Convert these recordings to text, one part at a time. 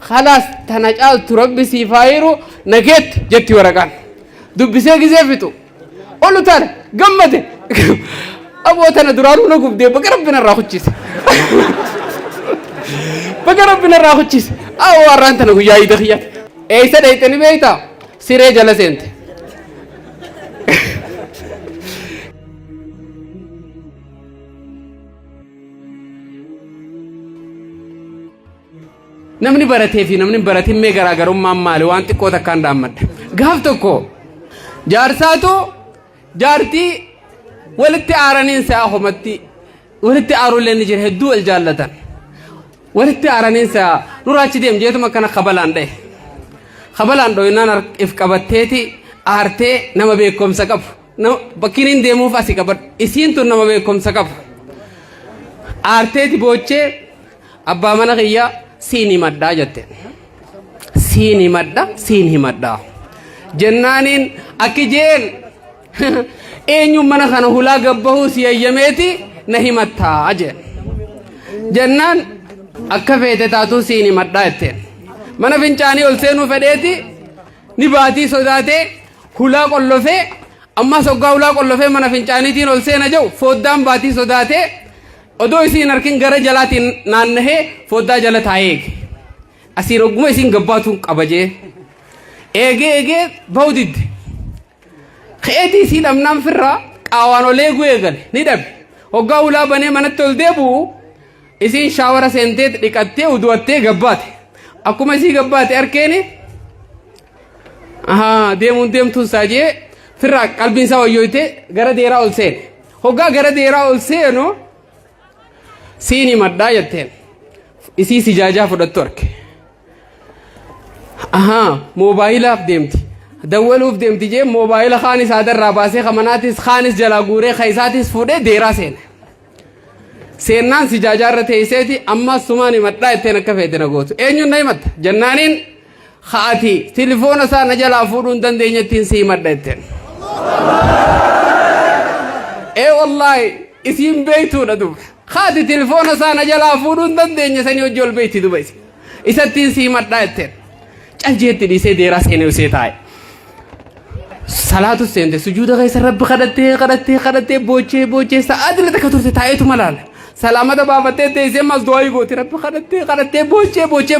خلاص تنجال تربي سيفايرو نجت جتي ورقان دبسه جزيفتو قولوا ترى قمته أبو تنا درارو نقول ده بقرب بنا راخوتشيس بقرب بنا راخوتشيس أو ورانت نقول يا إيدخيات إيش ده يتني بيتا سيرة جلسنت namni baratee fi namni baratiin mee garaagarummaan maali waan xiqqoo takkaan daammadha gaaf tokko jaarsaatu jaartii walitti aaraniin sa'a homatti walitti aarulee ni jira hedduu wal jaallatan walitti aaraniin sa'a nuraachi deem jeetuma kana qabalaan dho'inaan if qabatteeti aartee nama beekumsa qabu bakkiin hin deemuuf asii qabadhu isiin tun nama beekumsa qabu aarteeti boochee abbaa mana kiyyaa سيني مدة جت سيني مدة جنانين أكيجين إنيو منا خانو هلا قبهو سيايمتي نهي متى أجن جنان أكفيت تاتو سيني مدة جت منا فينشاني ألسينو فديتي نباتي سوداتي هلا كله في أما سوكا هلا كله في منا فينشاني تين ألسينا جو فودام باتي سوداتي odoo isiin arkin gara jalaatiin naannahee foddaa jala taa'eeg asiin ogguma isiin gabbaatuun qabajee eegee bawdidde keetii isii dhabnaan firraa qaawaan olee gu'ee gale ni dhabe hoggaa ulaa banee manatti ol deebi'u isiin shaawara seentee dhiqattee uduwattee gabbaate akkuma isii gabbaate arkeeni deemtuun saajee firraa qalbiinsaa wayyooyte gara deeraa ol seene hoggaa gara deeraa ol seenu سيني مدة يتين إسي سجاجة فدتورك موبايل أفدمتي دولو أفدمتي جي موبايل خانس هذا الراباسي خمناتيس خانس جلاغوري خيساتيس فودة ديرا سينان سجاجة رتيسيتي أما سماني مدة يتين كفيتنا قوتو إنيو نايمت جنانين خاتي تليفون سا نجلا فودون دندين يتين سي مدة يتين إيه والله إسيم بيتو ندوب خادي تلفون سانا جلا فودون دندين سني وجول بيتي دبيس إساتين سيمات دايتين جالجيت دي سي ديرا سيني وسيتاي صلاة السنت سجود غيس رب خدته بوچه سعادل تكتور تايتو ملال سلامة بابته تيسي مز دعاي غوتي رب خدته بوچه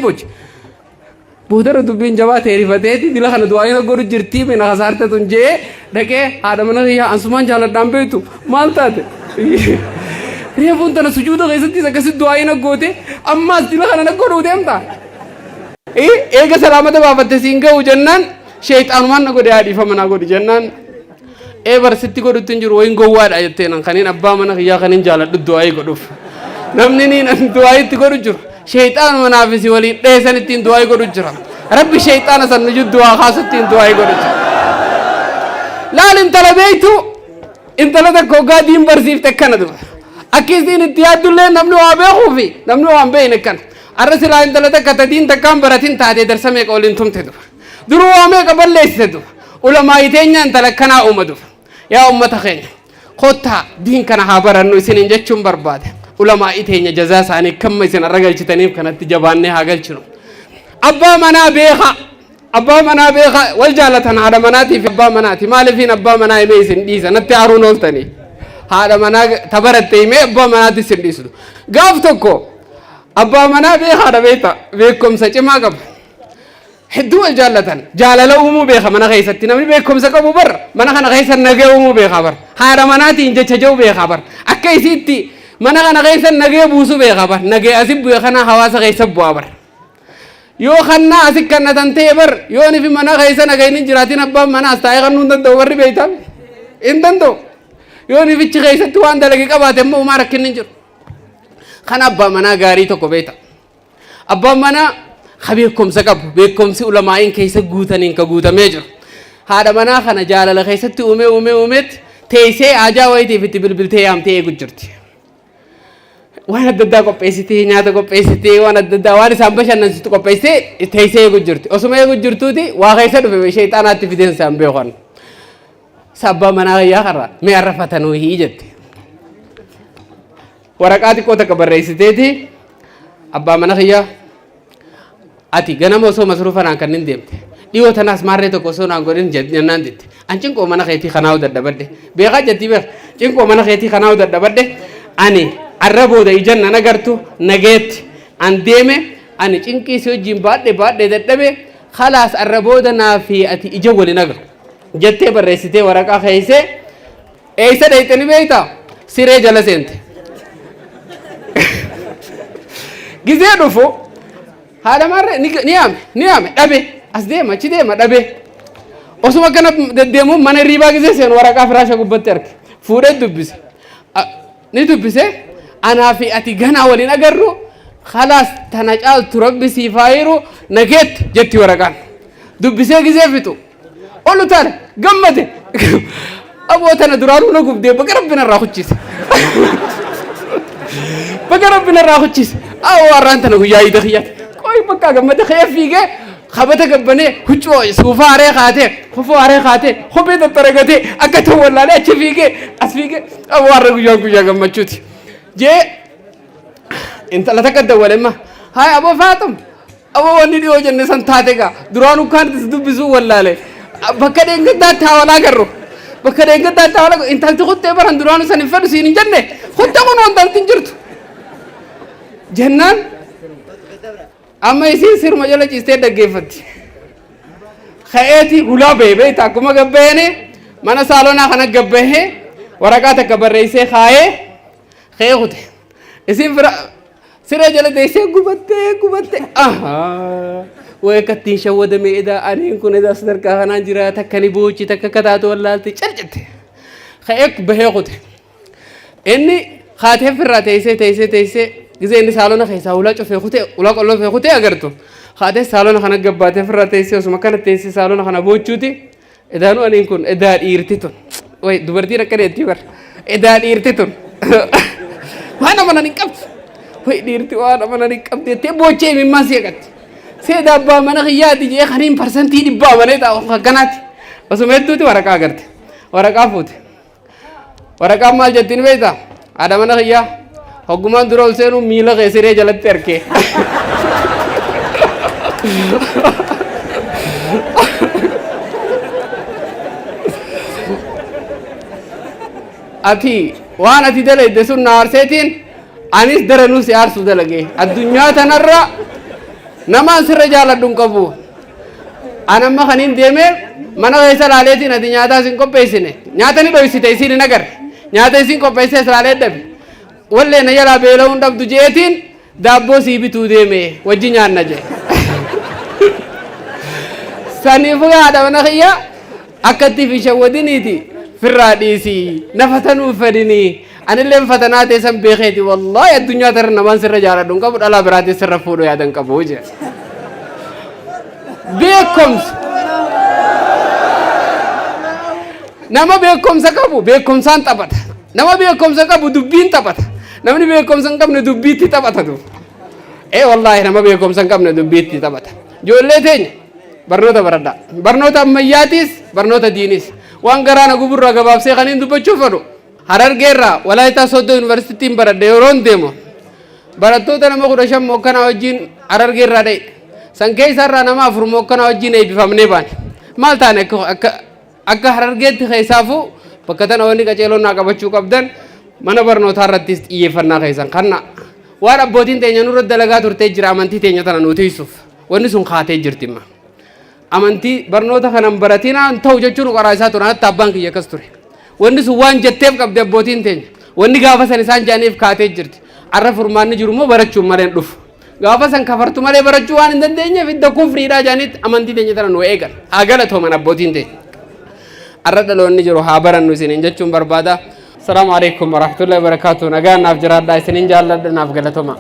بودر دبين جوا تيري فتيتي دلا خنا دعاي نغور جرتي من غزارته تنجي دكه آدمنا يا انسمان جالا دامبيتو مالتات ريفون تنا سجود غيثتي سكسي دعاء نقوته أما استيلا خنا نقوله ديم تا إيه سلامة بابا تسينك وجنان شيطان ما نقوله هذه فما نقوله جنان إيه برستي قوله تنجر وين قوار أجتين خنين أبا منا خيا خنين جالة الدعاء قوله نمنين الدعاء تقوله جر شيطان منافسي ولي ليس نتين دعاء قوله جر ربي شيطان سنجد دعاء خاصة تين دعاء قوله جر لا انت لبيتو انت لدك قادين برسيف تكنا دو أكيدين التياد دولة نمنو أبيه خوفي نمنو أم بينك كان الرسول عند الله تكتدين تكام براتين تادي درسمك أولين توم تدو درو أمي قبل ليس تدو علماء يتيني أنت لكنا أمدو يا أمة خين خطها دين كنا حبر إنه سنين جتشم برباد علماء يتيني جزاء ساني كم مسين الرجال تنيم كانت تجابني هاجل شنو أبا منا بيخا والجالة هذا مناتي في أبا مناتي ما لفين أبا منا يميزن ديزا نتعرون أولتني هذا منا تبرت تيمي أبا منا تسنديسلو قافتكو أبا منا بيخ هذا بيكم سچ ما قب حدو الجالة جالة أمو بيخ منا غيثتي نمني بيكم سكبو بر منا خنا غيث النجى أمو بيخ بر هذا منا تينج تجو بيخ بر أكيسيتي منا خنا غيث النجى بوسو بيخ بر نجى أسيب بيخنا حواس غيث بوابر يو خنا أسيك كنا تنتبر يو نفي منا غيث نجى نجراتين أبا منا استايغ نون تدور بيتا إن تندو يوني في غيث توان دلقي كبات مو مارك ننجر خنا أبا منا غاري تكو بيتا أبا منا خبيكم سكب بيكم سي علماء كيس غوتنين كغوتا ميجر هذا منا خنا جال لغيث أمت تيسي آجا ويتي في تبلبل تيام تي غجرتي وانا ددا کو پیستی نياتا کو پیستی وانا ددا واري سامبش نسيت کو پیستی تيسي غجرتي اسمه غجرتو دي واغيث دو شيطانات في دين سامبي خون سبب منا يا خرا مي عرفتنو هي جت ورقاتي كو تكبر رئيستي أبا منا خيا ati ganama osoo masruufan kan hin deemte dhiyoo tanaas maarree tokko osoo naan godhin jennaan jetti an cinqoo mana keetii kanaa'u daddabadde beekaa jetti beek cinqoo mana keetii kanaa'u daddabadde ani arra booda ijan nan agartu nageetti an deeme ani cinqii si wajjin baadhe dadhabe khalaas arra booda naa fi ati ija waliin agar jettee barreessitee waraqaa keeysee eeysa dhayxani beeyta siree jala seente gizee dhufu haadha marre ni yaame dhabe as deema achi deema dhabe osuma kana deddeemuun mana riibaa gizee seenu waraqaa firaasha gubbatti arge fuudhee dubbise ni dubbise anaa fi ati ganaa waliin agarru khalaas tana caaltu rabbi siif haa hiru nageetti jetti waraqaan dubbisee gizee fixu olu taane gammade aboo tana duraanuu na gubdee baga rabbina irraa huchise baga rabbina irraa huchise awoo har'aan tana guyyaa hiida kiyyaate qoy bakka gammade kee fiigee khabata gabbane huccoo suufaa haree kaatee hufoo haree kaatee kophee tattaragatee akka ta'u wallaalee achi fiigee as fiigee aboo har'a guyyaa gammachuuti jee intala takka dawwalemma haay aboo faaxum aboo wanni dhiyoo jenne san taate gaa duraanuu kaanitis dubbisuu wallaalee bakka dheengaddaatti hawalaa garru bakka dheengaddaatti hawalaa intalti kuttee baran duraanuu san hin fedhu siin hin jenne kutte kun intalti hin jirtu jennaan amma isiin sirma jala ciistee dhaggeeffatti ka'eeti hulaa beebeeta akkuma gabbeene mana saalonaa kana gabbehe waraqaa takka barreessee kaayee ka'ee kute isiin fira siree jala teessee gubatte way kattiin shawwadame edaa aniin kun edaa sadarkaa kanaan jira takkani boochi takka kataatu wallaalti calcatte ka'ee bahee kute inni kaatee firraa teessee gizee inni saalona keessaa ulaa cufee kutee ulaa qolloo fee kutee agartu kaatee saalona kana gabbaatee firraa teessee osuma kana teessee saalona kana boochuuti edaanu aniin kun edaa dhiirti tun way dubartiin akka deetti bar edaa dhiirti tun waan amanan hin qabdu way dhiirti waan amanan hin qabdu jettee boochee mimmaa si eegatti seeda abbaa mana kiyyaati jee kaniin parsantii dhibbaa malee taa'u akkanaatti osuma hedduuti waraqaa agarte waraqaa fuute waraqaan maal jettiin beektaa haadha mana kiyyaa hoggumaan dura ol seenuu miila kee siree jalatti argee ati waan ati dalayde sun na aarseetiin anis daranuu si aarsuu dalagee addunyaa tanarra namaan sirra jaaladhu hin qabu anamma kaniin deemee mana keessa laaleetiin ati nyaataa isin qopheessine nyaata ni dhoysite isin hin agarre nyaata isin qopheessee laalee dhabe wallee na jalaa beela'uun dhabdu jeetiin daabboo sii bituu deeme wajji nyaanna jee saniifuu haadha mana kiyya akkatti fi shawwadiniiti firraa dhiisii nafatanuu fedhinii anillee fatanaa teessan beekeeti wallahi addunyaa tarra namaan sirra jaaladhu hin qabu dhalaa biraatee sirra fuudhu yaadan qabu jee beekumsa nama beekumsa qabu beekumsaan taphata nama beekumsa qabu dubbiin taphata namni beekumsa hin qabne dubbiitti taphatatu wallahi nama beekumsa hin qabne dubbiitti taphata ijoollee teenya barnoota baradhaa barnoota ammayyaatiis barnoota diinis waan garaana guburraa gabaabsee kaniin dubbachuu fedhu Harargeerraa Walaayitaa Sooddo Yuunivarsiitiin baradhe yeroon deemu barattoota nama 15 mookkanaa wajjin Harargeerraa dha'e san keessarraa nama 4 mookkanaa wajjin eebbifamnee baane maal taane akka Harargeetti keessaafuu bakka tana wanni qaceeloon naa qabachuu qabdan mana barnootaa irrattis xiyyeeffannaa keessan kanna waan abbootiin teenya nurra dalagaa turtee jira amantii teenya tana nu tiisuuf wanni sun kaatee jirtimma amantii barnoota kanan baratinaan ta'u jechuun qoraa isaa turan hatta abbaan kiyya akkas ture wanni sun waan jetteef qabde abbootiin teenya wanni gaafa san isaan jaaniif kaatee jirti arra furmaanni jiru immoo barachuun malee dhufu gaafa san kafartu malee barachuu waan hin dandeenyeef idda kufriidhaa jaanitti amantii teenya tana nu eegan haa galatooman abbootiin teenya arra dhaloonni jiru haa barannu isiniin jechuun barbaada. Assalamu alaikum warahmatullahi wabarakatuh. Nagaan naaf jiraadhaa isiniin jaalladha naaf galatoma.